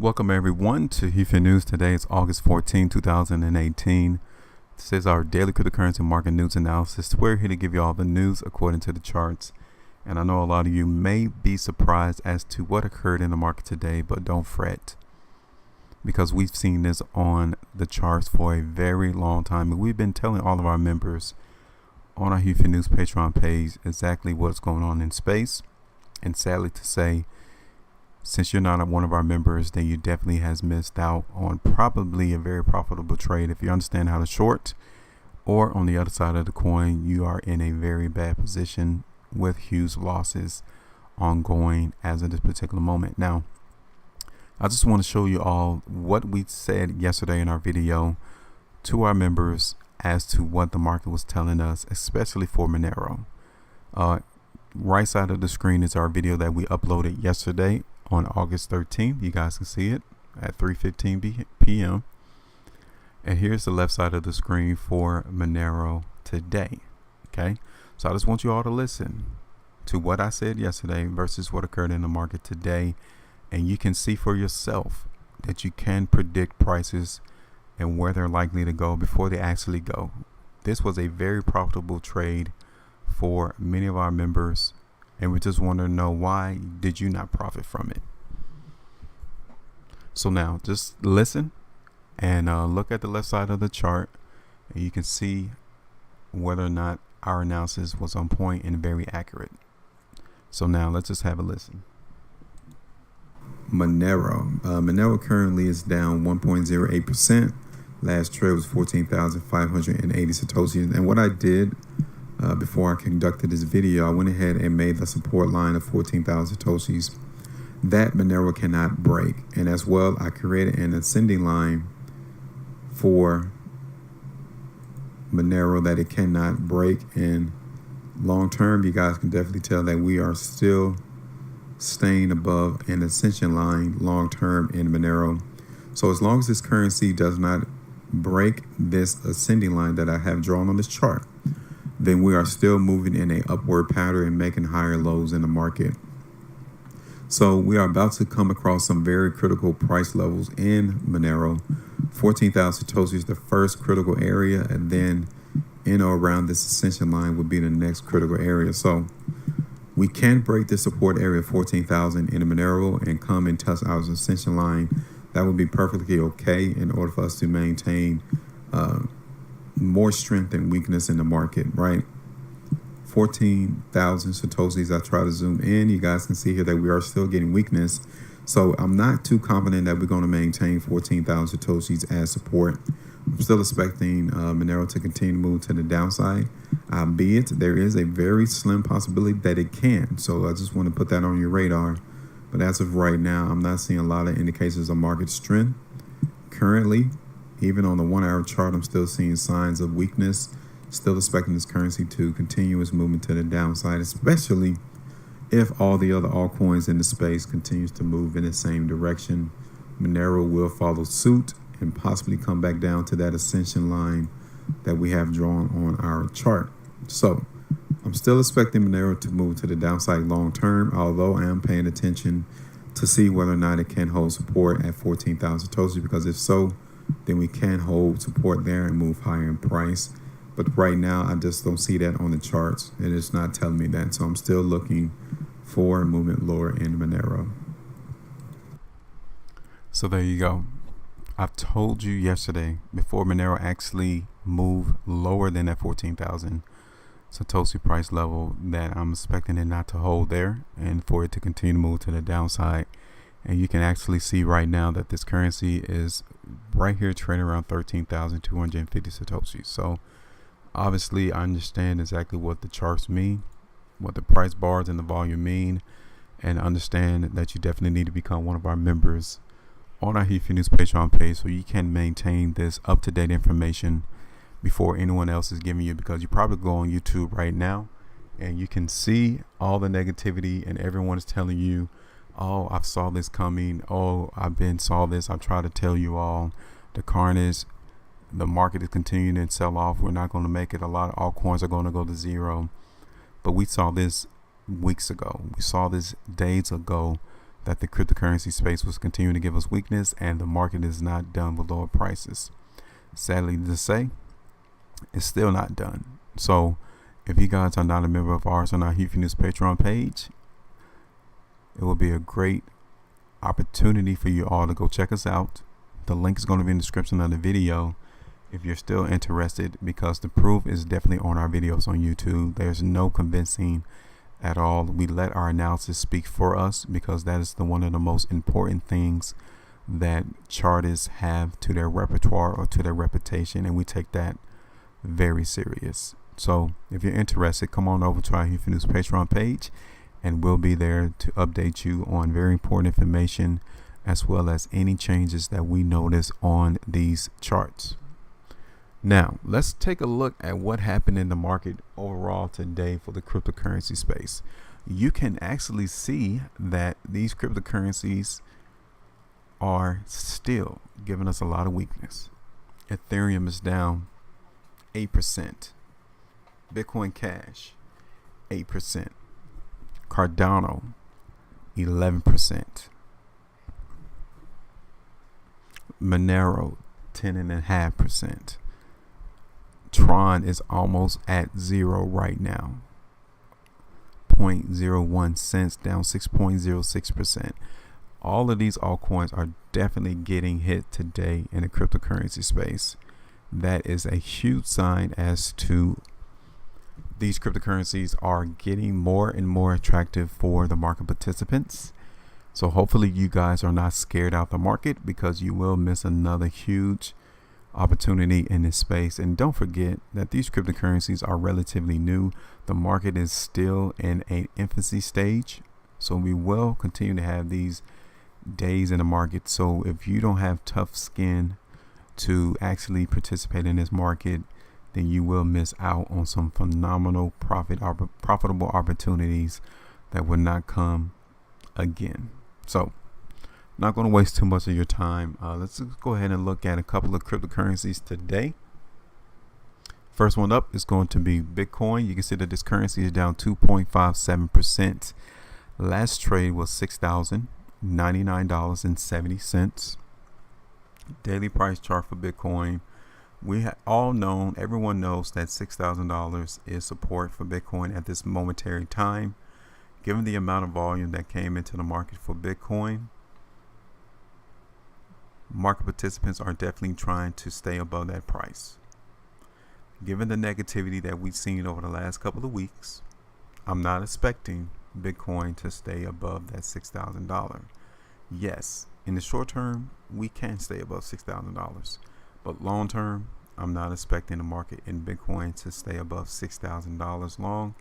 Welcome everyone to HueFin News. Today is August 14, 2018. This is our daily cryptocurrency market news analysis. We're here to give you all the news according to the charts. And I know a lot of you may be surprised as to what occurred in the market today, but don't fret, because we've seen this on the charts for a very long time. And we've been telling all of our members on our HueFin News Patreon page exactly what's going on in space. And sadly to say, since you're not one of our members, then you definitely has missed out on probably a very profitable trade. If you understand how to short, or on the other side of the coin, you are in a very bad position with huge losses ongoing as of this particular moment. Now, I just want to show you all what we said yesterday in our video to our members as to what the market was telling us, especially for Monero. Right side of the screen is our video that we uploaded yesterday on August 13th. You guys can see it at 3:15 p.m. And here's the left side of the screen for Monero today. Okay, so I just want you all to listen to what I said yesterday versus what occurred in the market today, and you can see for yourself that you can predict prices and where they're likely to go before they actually go. This was a very profitable trade for many of our members, and we just want to know, why did you not profit from it? So now just listen and look at the left side of the chart, and you can see whether or not our analysis was on point and very accurate. So now let's just have a listen. Monero currently is down 1.08%. Last trade was 14,580 satoshis, and what I did before I conducted this video, I went ahead and made the support line of 14,000 satoshis that Monero cannot break, and as well I created an ascending line for Monero that it cannot break. And long term, you guys can definitely tell that we are still staying above an ascension line long term in Monero. So as long as this currency does not break this ascending line that I have drawn on this chart, then we are still moving in a upward pattern and making higher lows in the market. So we are about to come across some very critical price levels in Monero. 14,000 satoshis is the first critical area, and then in or around this ascension line would be the next critical area. So we can break the support area of 14,000 in Monero and come and touch our ascension line. That would be perfectly okay in order for us to maintain more strength and weakness in the market, right? 14,000 satoshis. I try to zoom in. You guys can see here that we are still getting weakness. So I'm not too confident that we're going to maintain 14,000 satoshis as support. I'm still expecting Monero to continue to move to the downside, albeit there is a very slim possibility that it can. So I just want to put that on your radar. But as of right now, I'm not seeing a lot of indications of market strength. Currently, even on the 1 hour chart, I'm still seeing signs of weakness. Still expecting this currency to continue its movement to the downside, especially if all the other altcoins in the space continues to move in the same direction. Monero will follow suit and possibly come back down to that ascension line that we have drawn on our chart. So I'm still expecting Monero to move to the downside long term, although I am paying attention to see whether or not it can hold support at 14,000 satoshis, because if so, then we can hold support there and move higher in price. But right now, I just don't see that on the charts. It is not telling me that. So I'm still looking for movement lower in Monero. So there you go. I've told you yesterday, before Monero actually moved lower than that 14,000 Satoshi price level, that I'm expecting it not to hold there and for it to continue to move to the downside. And you can actually see right now that this currency is right here trading around 13,250 Satoshis. So obviously, I understand exactly what the charts mean, what the price bars and the volume mean, and understand that you definitely need to become one of our members on our HueFin News Patreon page so you can maintain this up-to-date information before anyone else is giving you, because you probably go on YouTube right now and you can see all the negativity and everyone is telling you, oh, I saw this coming, oh, saw this. I've tried to tell you all the carnage. The market is continuing to sell off. We're not going to make it. A lot of altcoins are going to go to zero. But we saw this weeks ago. We saw this days ago that the cryptocurrency space was continuing to give us weakness, and the market is not done with lower prices. Sadly to say, it's still not done. So if you guys are not a member of ours on our HueFin News Patreon page, it will be a great opportunity for you all to go check us out. The link is going to be in the description of the video if you're still interested, because the proof is definitely on our videos on YouTube. There's no convincing at all. We let our analysis speak for us, because that is one of the most important things that chartists have to their repertoire or to their reputation, and we take that very serious. So if you're interested, come on over to our HueFin News Patreon page, and we'll be there to update you on very important information, as well as any changes that we notice on these charts. Now, let's take a look at what happened in the market overall today for the cryptocurrency space. You can actually see that these cryptocurrencies are still giving us a lot of weakness. Ethereum is down 8%. Bitcoin Cash, 8%. Cardano, 11%. Monero, 10.5%. Tron is almost at zero right now. 0.01 cents, down 6.06%. All of these altcoins are definitely getting hit today in the cryptocurrency space. That is a huge sign as to these cryptocurrencies are getting more and more attractive for the market participants. So hopefully you guys are not scared out the market, because you will miss another huge opportunity in this space. And don't forget that these cryptocurrencies are relatively new. The market is still in an infancy stage, so we will continue to have these days in the market. So if you don't have tough skin to actually participate in this market, then you will miss out on some phenomenal profitable opportunities that will not come again. So not going to waste too much of your time. Let's just go ahead and look at a couple of cryptocurrencies today. First one up is going to be Bitcoin. You can see that this currency is down 2.57%. Last trade was $6,099.70. Daily price chart for Bitcoin. We all known, everyone knows that $6,000 is support for Bitcoin at this momentary time. Given the amount of volume that came into the market for Bitcoin, market participants are definitely trying to stay above that price. Given the negativity that we've seen over the last couple of weeks, I'm not expecting Bitcoin to stay above that $6,000. Yes, in the short term, we can stay above $6,000. But long term, I'm not expecting the market in Bitcoin to stay above $6,000 long.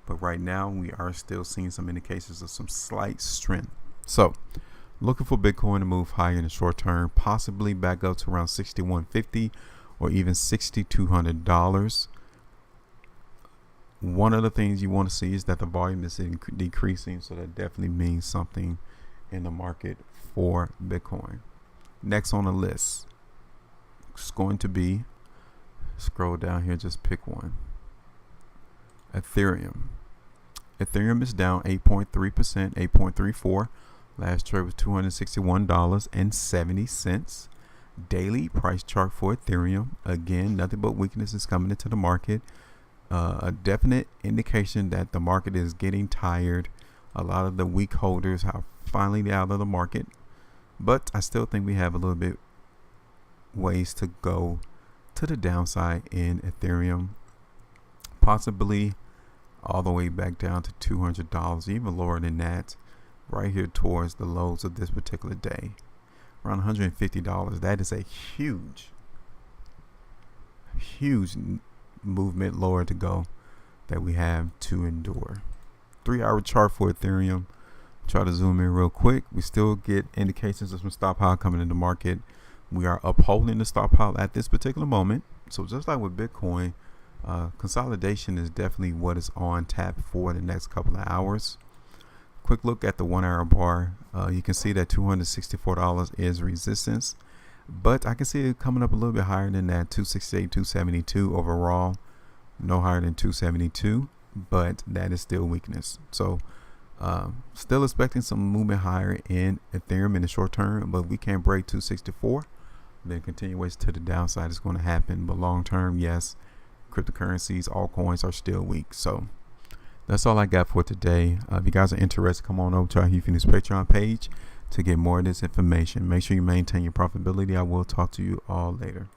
But right now, we are still seeing some indications of some slight strength. So looking for Bitcoin to move higher in the short term, possibly back up to around $6,150 or even $6,200. One of the things you want to see is that the volume is decreasing, so that definitely means something in the market for Bitcoin. Next on the list is going to be, scroll down here, just pick one. Ethereum. Ethereum is down 8.3%, 8.34. Last trade was $261.70. Daily price chart for Ethereum. Again, nothing but weakness is coming into the market. A definite indication that the market is getting tired. A lot of the weak holders are finally out of the market. But I still think we have a little bit ways to go to the downside in Ethereum. Possibly all the way back down to $200, even lower than that. Right here towards the lows of this particular day, around $150. That is a huge movement lower to go that we have to endure. 3-hour chart for Ethereum. Try to zoom in real quick. We still get indications of some stop pile coming in the market. We are upholding the stop pile at this particular moment. So just like with Bitcoin, consolidation is definitely what is on tap for the next couple of hours. Quick look at the 1-hour bar. You can see that $264 is resistance, but I can see it coming up a little bit higher than that. 268, 272 overall, no higher than 272, but that is still weakness. So Still expecting some movement higher in Ethereum in the short term, but we can't break 264. Then continuation to the downside is going to happen. But long term, yes, cryptocurrencies, altcoins are still weak. So that's all I got for today. If you guys are interested, come on over to our HueFin Patreon page to get more of this information. Make sure you maintain your profitability. I will talk to you all later.